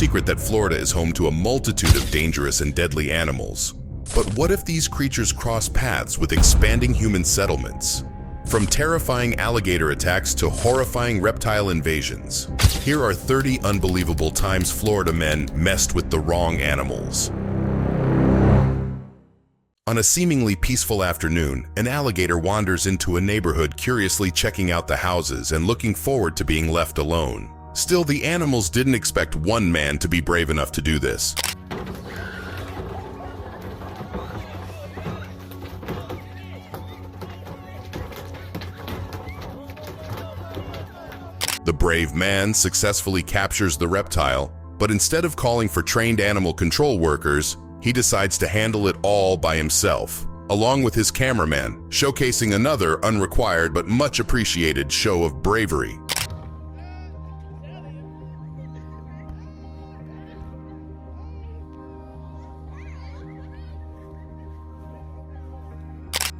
secret that Florida is home to a multitude of dangerous and deadly animals. But what if these creatures cross paths with expanding human settlements? From terrifying alligator attacks to horrifying reptile invasions, here are 30 unbelievable times Florida men messed with the wrong animals. On a seemingly peaceful afternoon, an alligator wanders into a neighborhood, curiously checking out the houses and looking forward to being left alone. Still, the animals didn't expect one man to be brave enough to do this. The brave man successfully captures the reptile, but instead of calling for trained animal control workers, he decides to handle it all by himself, along with his cameraman, showcasing another unrequired but much appreciated show of bravery.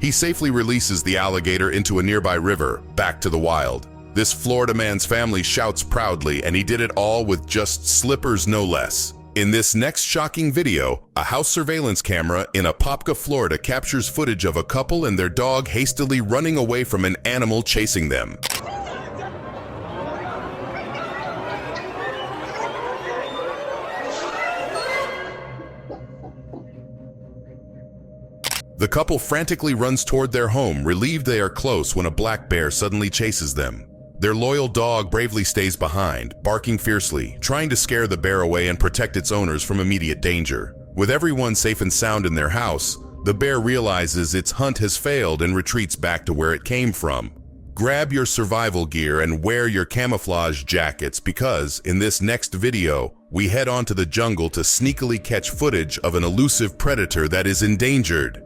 He safely releases the alligator into a nearby river, back to the wild. This Florida man's family shouts proudly, and he did it all with just slippers, no less. In this next shocking video, a house surveillance camera in Apopka, Florida captures footage of a couple and their dog hastily running away from an animal chasing them. The couple frantically runs toward their home, relieved they are close when a black bear suddenly chases them. Their loyal dog bravely stays behind, barking fiercely, trying to scare the bear away and protect its owners from immediate danger. With everyone safe and sound in their house, the bear realizes its hunt has failed and retreats back to where it came from. Grab your survival gear and wear your camouflage jackets because, in this next video, we head on to the jungle to sneakily catch footage of an elusive predator that is endangered.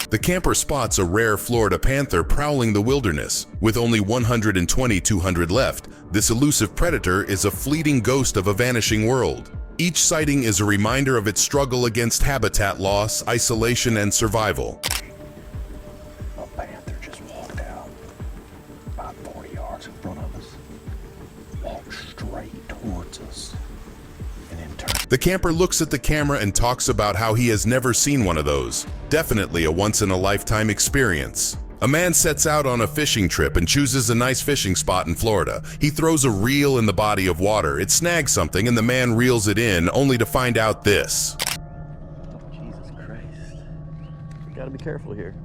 The camper spots a rare Florida panther prowling the wilderness. With only 120-200 left, this elusive predator is a fleeting ghost of a vanishing world. Each sighting is a reminder of its struggle against habitat loss, isolation, and survival. A panther just walked out about 40 yards in front of us, walked straight towards us, and then turned. The camper looks at the camera and talks about how he has never seen one of those. Definitely a once-in-a-lifetime experience. A man sets out on a fishing trip and chooses a nice fishing spot in Florida. He throws a reel in the body of water. It snags something and the man reels it in, only to find out this. Jesus Christ. We gotta be careful here.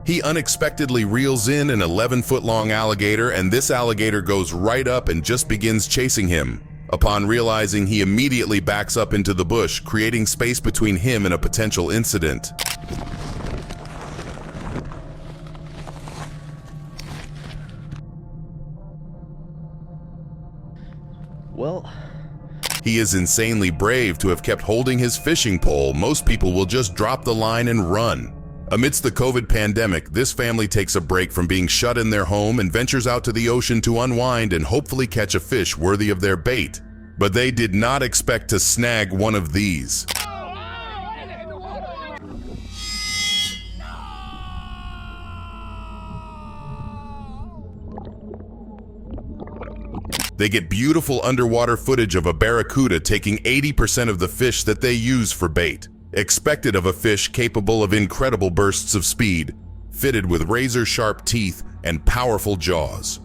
He unexpectedly reels in an 11-foot-long alligator, and this alligator goes right up and just begins chasing him. Upon realizing, he immediately backs up into the bush, creating space between him and a potential incident. Well, he is insanely brave to have kept holding his fishing pole. Most people will just drop the line and run. Amidst the COVID pandemic, this family takes a break from being shut in their home and ventures out to the ocean to unwind and hopefully catch a fish worthy of their bait. But they did not expect to snag one of these. They get beautiful underwater footage of a barracuda taking 80% of the fish that they use for bait. Expected of a fish capable of incredible bursts of speed, fitted with razor-sharp teeth and powerful jaws.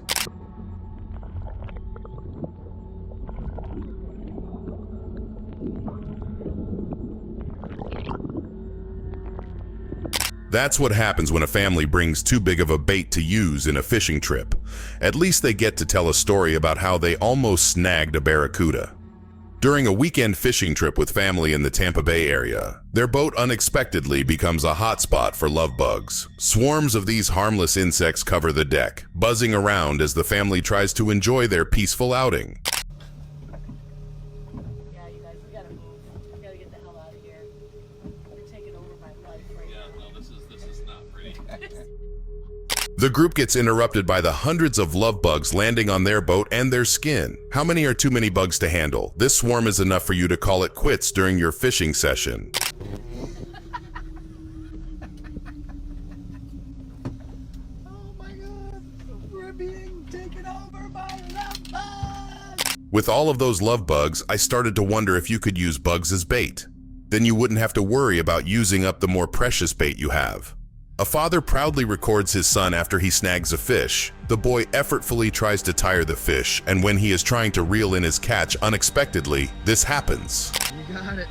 That's what happens when a family brings too big of a bait to use in a fishing trip. At least they get to tell a story about how they almost snagged a barracuda. During a weekend fishing trip with family in the Tampa Bay area, their boat unexpectedly becomes a hotspot for love bugs. Swarms of these harmless insects cover the deck, buzzing around as the family tries to enjoy their peaceful outing. Yeah, you guys, we gotta move. We gotta get the hell out of here. They're taking over my life right now. Yeah, no, this is not pretty. The group gets interrupted by the hundreds of love bugs landing on their boat and their skin. How many are too many bugs to handle? This swarm is enough for you to call it quits during your fishing session. Oh my god, we're being taken over by love bugs! With all of those love bugs, I started to wonder if you could use bugs as bait. Then you wouldn't have to worry about using up the more precious bait you have. A father proudly records his son after he snags a fish. The boy effortfully tries to tire the fish, and when he is trying to reel in his catch unexpectedly, this happens. You got it.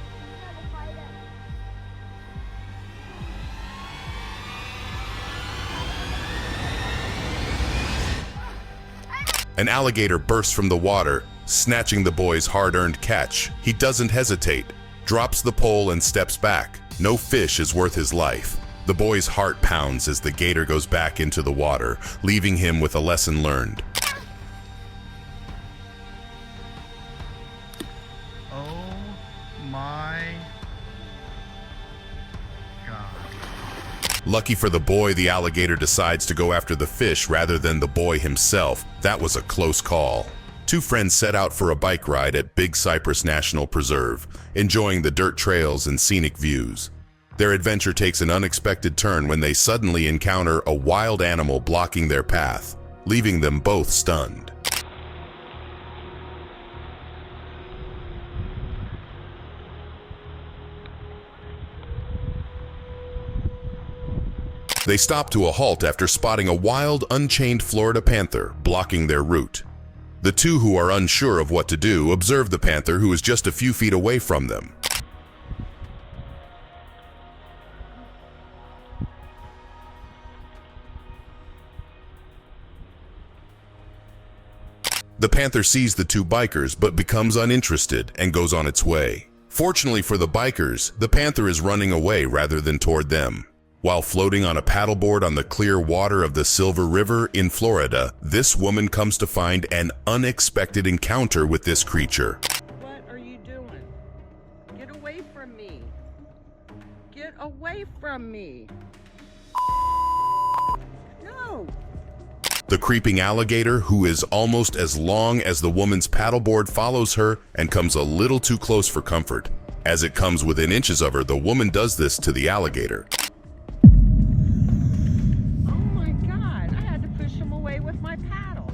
An alligator bursts from the water, snatching the boy's hard-earned catch. He doesn't hesitate, drops the pole and steps back. No fish is worth his life. The boy's heart pounds as the gator goes back into the water, leaving him with a lesson learned. Oh my god. Lucky for the boy, the alligator decides to go after the fish rather than the boy himself. That was a close call. Two friends set out for a bike ride at Big Cypress National Preserve, enjoying the dirt trails and scenic views. Their adventure takes an unexpected turn when they suddenly encounter a wild animal blocking their path, leaving them both stunned. They stop to a halt after spotting a wild, unchained Florida panther blocking their route. The two, who are unsure of what to do, observe the panther, who is just a few feet away from them. The panther sees the two bikers but becomes uninterested and goes on its way. Fortunately for the bikers, the panther is running away rather than toward them. While floating on a paddleboard on the clear water of the Silver River in Florida, this woman comes to find an unexpected encounter with this creature. What are you doing? Get away from me. Get away from me. No. The creeping alligator, who is almost as long as the woman's paddleboard, follows her and comes a little too close for comfort. As it comes within inches of her, the woman does this to the alligator. Oh my God, I had to push him away with my paddle.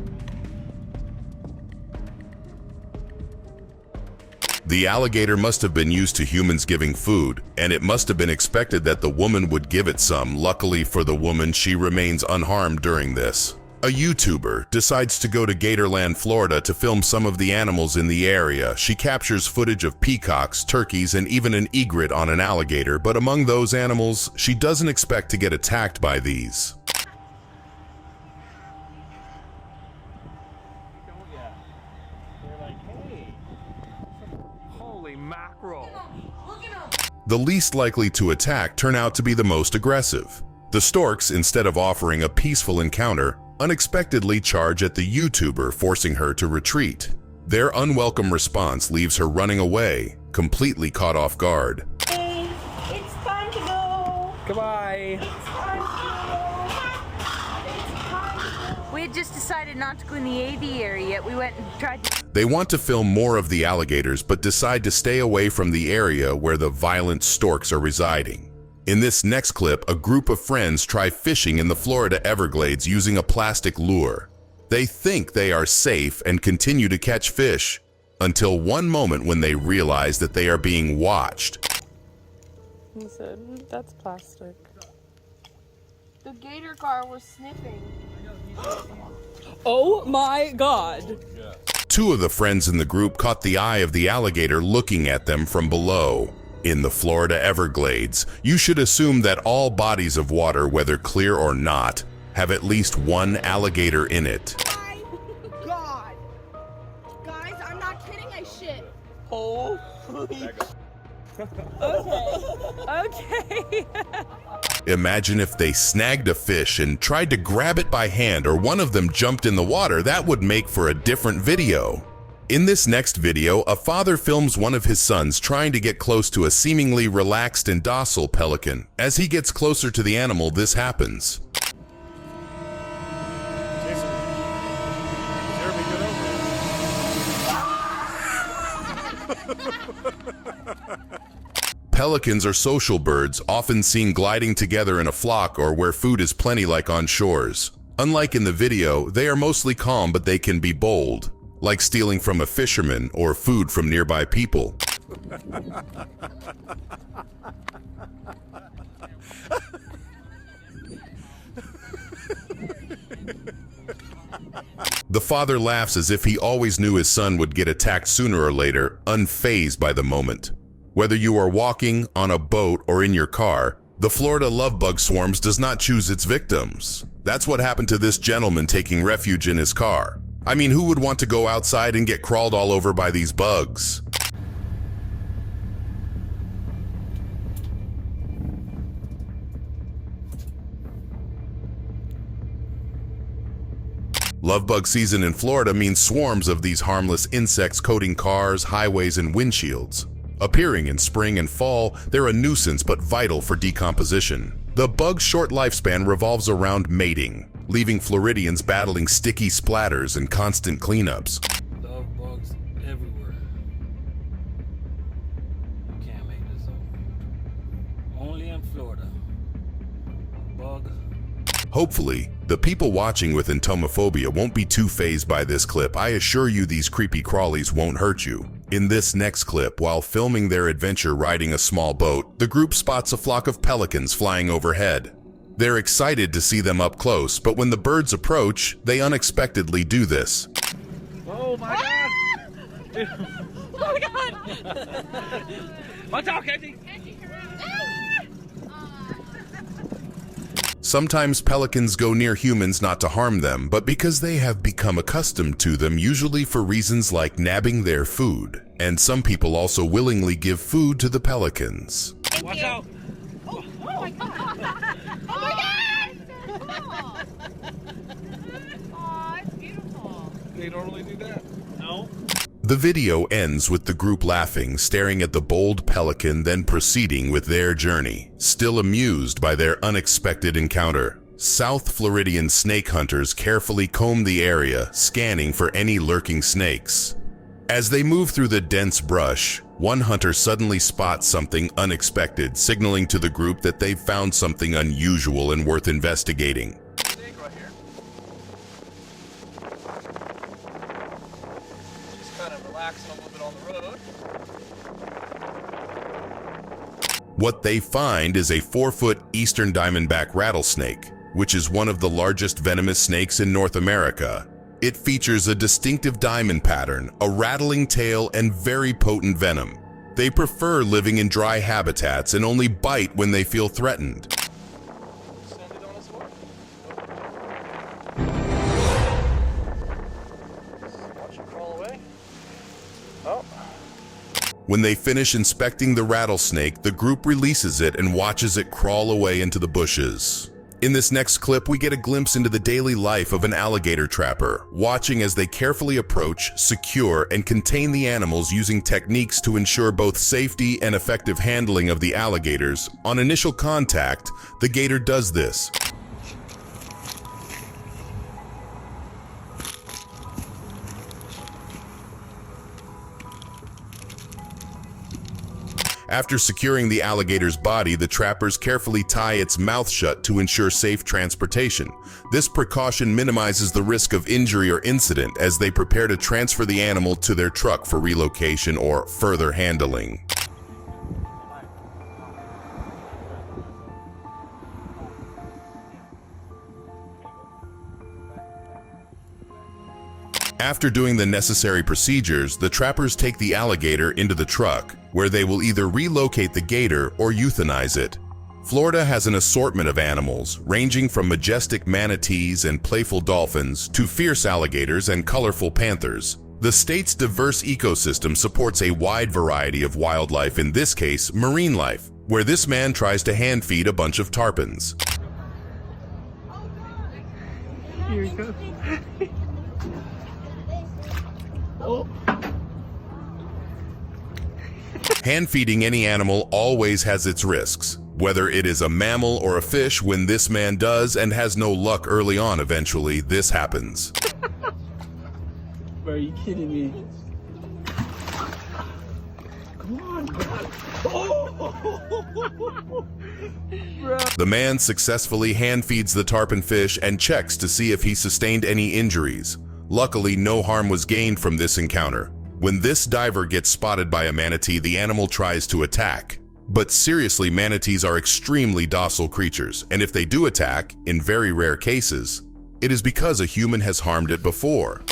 The alligator must have been used to humans giving food, and it must have been expected that the woman would give it some. Luckily for the woman, she remains unharmed during this. A YouTuber decides to go to Gatorland, Florida to film some of the animals in the area. She captures footage of peacocks, turkeys, and even an egret on an alligator, but among those animals, she doesn't expect to get attacked by these. Holy mackerel. The least likely to attack turn out to be the most aggressive. The storks, instead of offering a peaceful encounter, unexpectedly charge at the YouTuber, forcing her to retreat. Their unwelcome response leaves her running away, completely caught off guard. Hey, it's time to go. Goodbye. It's time to go. It's time to go. We had just decided not to go in the aviary yet. We went and tried to... They want to film more of the alligators, but decide to stay away from the area where the violent storks are residing. In this next clip, a group of friends try fishing in the Florida Everglades using a plastic lure. They think they are safe and continue to catch fish, until one moment when they realize that they are being watched. He said, that's plastic. The gator car was sniffing. Oh my God. Two of the friends in the group caught the eye of the alligator looking at them from below. In the Florida Everglades, you should assume that all bodies of water, whether clear or not, have at least one alligator in it. My God. Guys, I'm not kidding, I shit. Holy. Okay. Imagine if they snagged a fish and tried to grab it by hand, or one of them jumped in the water. That would make for a different video. In this next video, a father films one of his sons trying to get close to a seemingly relaxed and docile pelican. As he gets closer to the animal, this happens. Pelicans are social birds, often seen gliding together in a flock or where food is plenty, like on shores. Unlike in the video, they are mostly calm, but they can be bold, like stealing from a fisherman or food from nearby people. The father laughs as if he always knew his son would get attacked sooner or later, unfazed by the moment. Whether you are walking, on a boat, or in your car, the Florida love bug swarms does not choose its victims. That's what happened to this gentleman taking refuge in his car. I mean, who would want to go outside and get crawled all over by these bugs? Love bug season in Florida means swarms of these harmless insects coating cars, highways, and windshields. Appearing in spring and fall, they're a nuisance but vital for decomposition. The bug's short lifespan revolves around mating, leaving Floridians battling sticky splatters and constant cleanups. Love bugs everywhere. You can't make this up. Only in Florida. Bug. Hopefully, the people watching with entomophobia won't be too fazed by this clip. I assure you these creepy crawlies won't hurt you. In this next clip, while filming their adventure riding a small boat, the group spots a flock of pelicans flying overhead. They're excited to see them up close, but when the birds approach, they unexpectedly do this. Oh my god! Oh my god! Watch out, Kenzie! Sometimes pelicans go near humans not to harm them, but because they have become accustomed to them, usually for reasons like nabbing their food. And some people also willingly give food to the pelicans. Watch out! Oh my god! Oh my god! Aw, it's beautiful. They normally do that. No. The video ends with the group laughing, staring at the bold pelican, then proceeding with their journey, still amused by their unexpected encounter. South Floridian snake hunters carefully comb the area, scanning for any lurking snakes. As they move through the dense brush, one hunter suddenly spots something unexpected, signaling to the group that they've found something unusual and worth investigating. Snake right here. Just kind of relaxing a little bit on the road. What they find is a 4-foot eastern diamondback rattlesnake, which is one of the largest venomous snakes in North America. It features a distinctive diamond pattern, a rattling tail, and very potent venom. They prefer living in dry habitats and only bite when they feel threatened. Send it on its way. Watch it crawl away. Oh. When they finish inspecting the rattlesnake, the group releases it and watches it crawl away into the bushes. In this next clip, we get a glimpse into the daily life of an alligator trapper, watching as they carefully approach, secure, and contain the animals using techniques to ensure both safety and effective handling of the alligators. On initial contact, the gator does this. After securing the alligator's body, the trappers carefully tie its mouth shut to ensure safe transportation. This precaution minimizes the risk of injury or incident as they prepare to transfer the animal to their truck for relocation or further handling. After doing the necessary procedures, the trappers take the alligator into the truck, where they will either relocate the gator or euthanize it. Florida has an assortment of animals, ranging from majestic manatees and playful dolphins to fierce alligators and colorful panthers. The state's diverse ecosystem supports a wide variety of wildlife, in this case, marine life, where this man tries to hand feed a bunch of tarpons. Here you go. Oh. Hand feeding any animal always has its risks, whether it is a mammal or a fish. When this man does and has no luck early on, eventually this happens. Bro, are you kidding me? The man successfully hand feeds the tarpon fish and checks to see if he sustained any injuries. Luckily, no harm was gained from this encounter. When this diver gets spotted by a manatee, the animal tries to attack. But seriously, manatees are extremely docile creatures, and if they do attack, in very rare cases, it is because a human has harmed it before.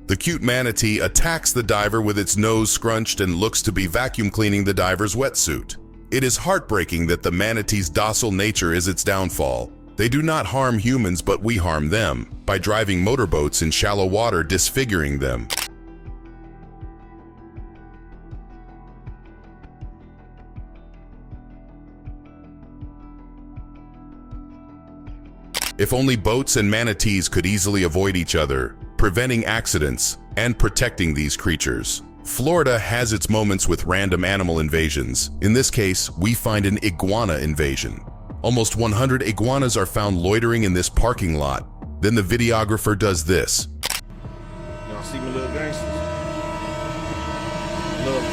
The cute manatee attacks the diver with its nose scrunched and looks to be vacuum cleaning the diver's wetsuit. It is heartbreaking that the manatee's docile nature is its downfall. They do not harm humans, but we harm them by driving motorboats in shallow water, disfiguring them. If only boats and manatees could easily avoid each other, preventing accidents and protecting these creatures. Florida has its moments with random animal invasions. In this case, we find an iguana invasion. Almost 100 iguanas are found loitering in this parking lot. Then the videographer does this. Y'all see my little gangsters? Love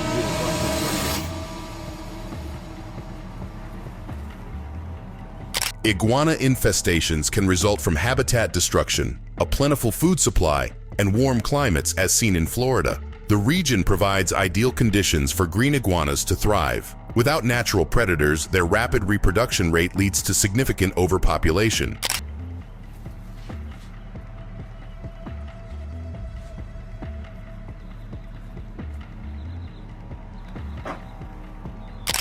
Iguana infestations can result from habitat destruction, a plentiful food supply, and warm climates as seen in Florida. The region provides ideal conditions for green iguanas to thrive. Without natural predators, their rapid reproduction rate leads to significant overpopulation.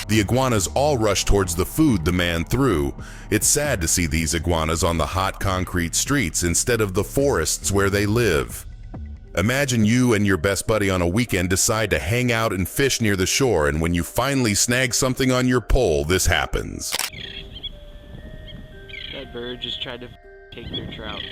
The iguanas all rush towards the food the man threw. It's sad to see these iguanas on the hot concrete streets instead of the forests where they live. Imagine you and your best buddy on a weekend decide to hang out and fish near the shore, and when you finally snag something on your pole, this happens. That bird just tried to take their trout.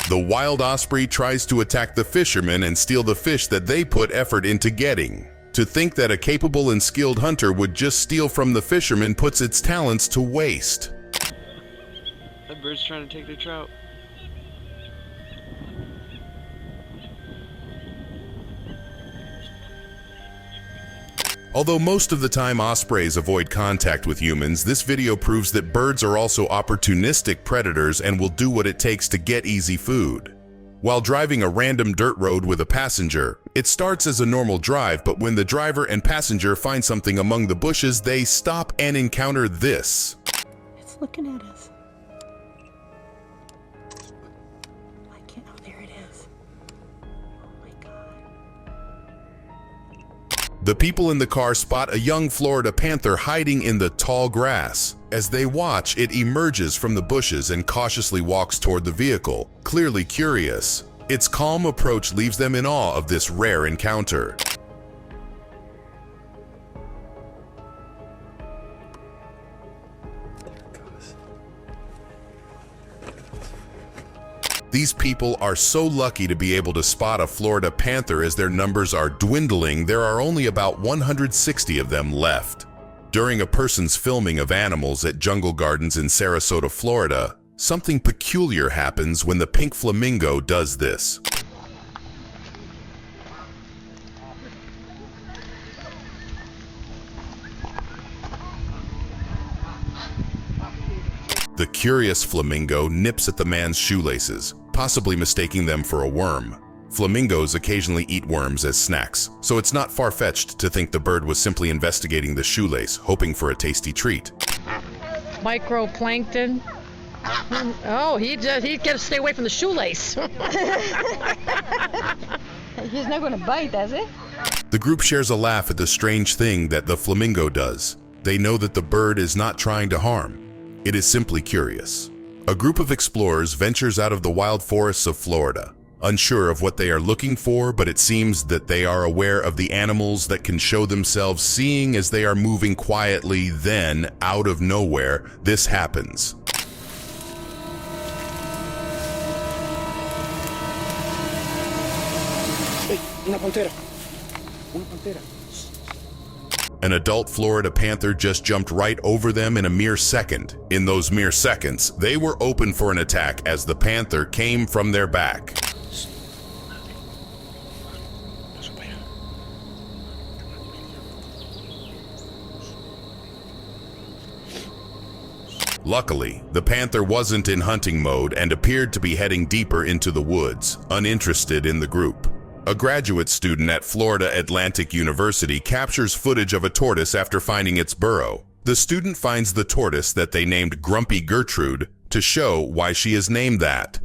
The wild osprey tries to attack the fishermen and steal the fish that they put effort into getting. To think that a capable and skilled hunter would just steal from the fisherman puts its talents to waste. That bird's trying to take their trout. Although most of the time ospreys avoid contact with humans, this video proves that birds are also opportunistic predators and will do what it takes to get easy food. While driving a random dirt road with a passenger, it starts as a normal drive, but when the driver and passenger find something among the bushes, they stop and encounter this. It's looking at us. I can't. Oh, there it is. Oh my God. The people in the car spot a young Florida panther hiding in the tall grass. As they watch, it emerges from the bushes and cautiously walks toward the vehicle, clearly curious. Its calm approach leaves them in awe of this rare encounter. These people are so lucky to be able to spot a Florida panther, as their numbers are dwindling. There are only about 160 of them left. During a person's filming of animals at Jungle Gardens in Sarasota, Florida, something peculiar happens when the pink flamingo does this. The curious flamingo nips at the man's shoelaces, possibly mistaking them for a worm. Flamingos occasionally eat worms as snacks, so it's not far-fetched to think the bird was simply investigating the shoelace, hoping for a tasty treat. Microplankton. Oh, he got to stay away from the shoelace. He's not going to bite, does he? The group shares a laugh at the strange thing that the flamingo does. They know that the bird is not trying to harm. It is simply curious. A group of explorers ventures out of the wild forests of Florida, unsure of what they are looking for, but it seems that they are aware of the animals that can show themselves, seeing as they are moving quietly. Then, out of nowhere, this happens. Hey, una pantera. Una pantera. An adult Florida panther just jumped right over them in a mere second. In those mere seconds, they were open for an attack as the panther came from their back. Luckily, the panther wasn't in hunting mode and appeared to be heading deeper into the woods, uninterested in the group. A graduate student at Florida Atlantic University captures footage of a tortoise after finding its burrow. The student finds the tortoise that they named Grumpy Gertrude to show why she is named that.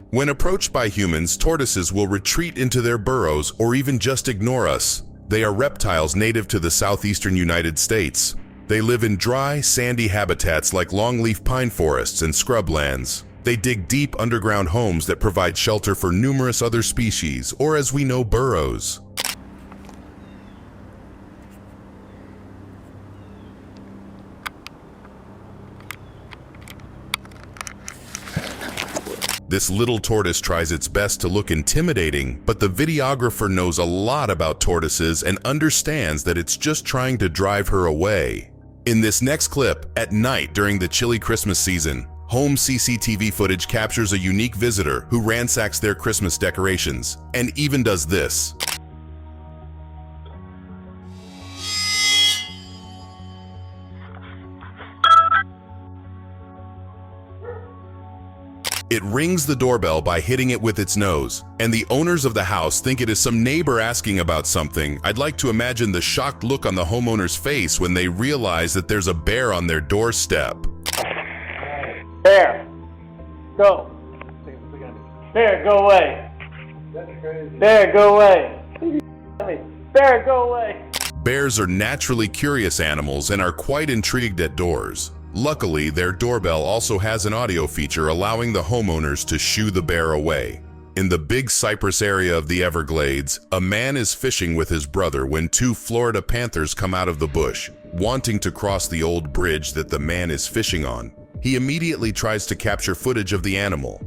When approached by humans, tortoises will retreat into their burrows or even just ignore us. They are reptiles native to the southeastern United States. They live in dry, sandy habitats like longleaf pine forests and scrublands. They dig deep underground homes that provide shelter for numerous other species, or as we know, burrows. This little tortoise tries its best to look intimidating, but the videographer knows a lot about tortoises and understands that it's just trying to drive her away. In this next clip, at night during the chilly Christmas season, home CCTV footage captures a unique visitor who ransacks their Christmas decorations, and even does this. It rings the doorbell by hitting it with its nose, and the owners of the house think it is some neighbor asking about something. I'd like to imagine the shocked look on the homeowner's face when they realize that there's a bear on their doorstep. Bear, go. Bear, go away. Bear, go away. Bear, go away. Bears are naturally curious animals and are quite intrigued at doors. Luckily, their doorbell also has an audio feature allowing the homeowners to shoo the bear away. In the Big Cypress area of the Everglades, a man is fishing with his brother when two Florida panthers come out of the bush, wanting to cross the old bridge that the man is fishing on. He immediately tries to capture footage of the animal.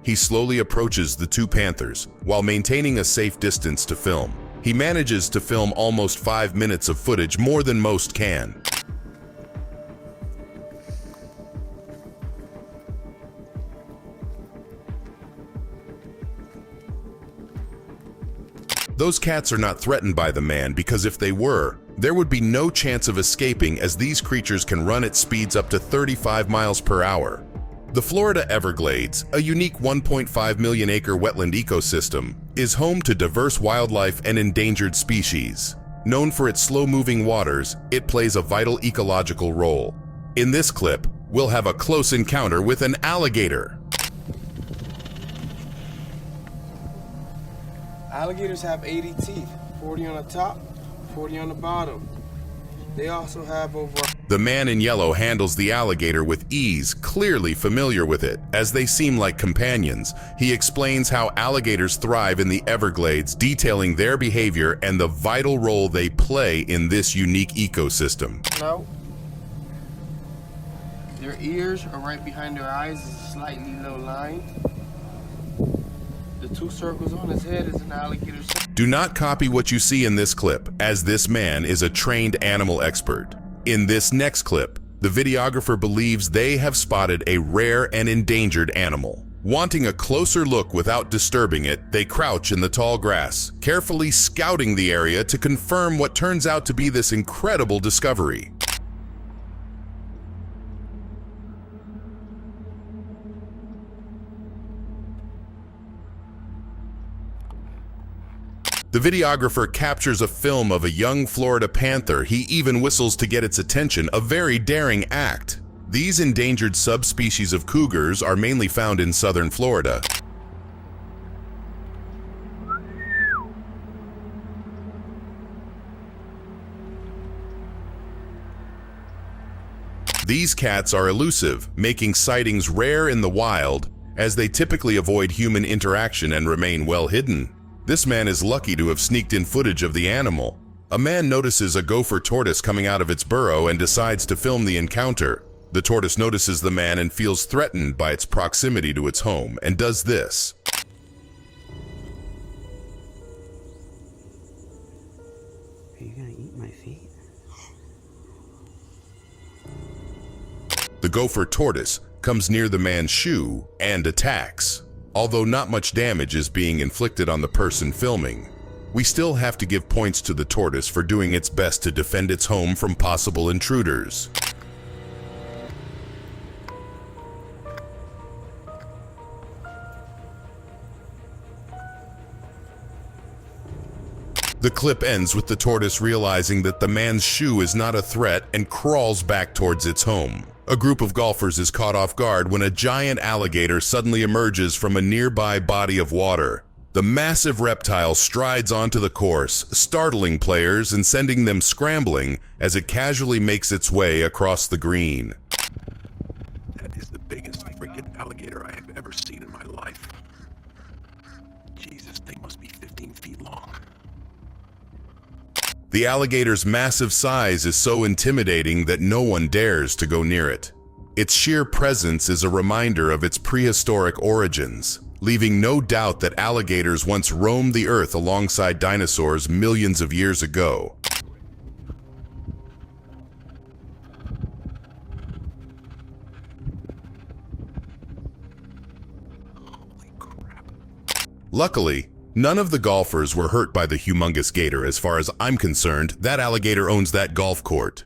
He slowly approaches the two panthers while maintaining a safe distance to film. He manages to film almost 5 minutes of footage, more than most can. Those cats are not threatened by the man because if they were, there would be no chance of escaping as these creatures can run at speeds up to 35 miles per hour. The Florida Everglades, a unique 1.5 million acre wetland ecosystem, is home to diverse wildlife and endangered species. Known for its slow-moving waters, it plays a vital ecological role. In this clip, we'll have a close encounter with an alligator. Alligators have 80 teeth, 40 on the top, 40 on the bottom. They also have over... The man in yellow handles the alligator with ease, clearly familiar with it, as they seem like companions. He explains how alligators thrive in the Everglades, detailing their behavior and the vital role they play in this unique ecosystem. No. Their ears are right behind their eyes, is a slightly low line. The two circles on his head is an alligator. Do not copy what you see in this clip, as this man is a trained animal expert. In this next clip, the videographer believes they have spotted a rare and endangered animal. Wanting a closer look without disturbing it, they crouch in the tall grass, carefully scouting the area to confirm what turns out to be this incredible discovery. The videographer captures a film of a young Florida panther. He even whistles to get its attention, a very daring act. These endangered subspecies of cougars are mainly found in southern Florida. These cats are elusive, making sightings rare in the wild, as they typically avoid human interaction and remain well hidden. This man is lucky to have sneaked in footage of the animal. A man notices a gopher tortoise coming out of its burrow and decides to film the encounter. The tortoise notices the man and feels threatened by its proximity to its home and does this. Are you gonna eat my feet? The gopher tortoise comes near the man's shoe and attacks. Although not much damage is being inflicted on the person filming, we still have to give points to the tortoise for doing its best to defend its home from possible intruders. The clip ends with the tortoise realizing that the man's shoe is not a threat and crawls back towards its home. A group of golfers is caught off guard when a giant alligator suddenly emerges from a nearby body of water. The massive reptile strides onto the course, startling players and sending them scrambling as it casually makes its way across the green. That is the biggest freaking alligator I have ever seen in my life. Jesus, they must be 15 feet long. The alligator's massive size is so intimidating that no one dares to go near it. Its sheer presence is a reminder of its prehistoric origins, leaving no doubt that alligators once roamed the earth alongside dinosaurs millions of years ago. Holy crap. Luckily, none of the golfers were hurt by the humongous gator. As far as I'm concerned, that alligator owns that golf court.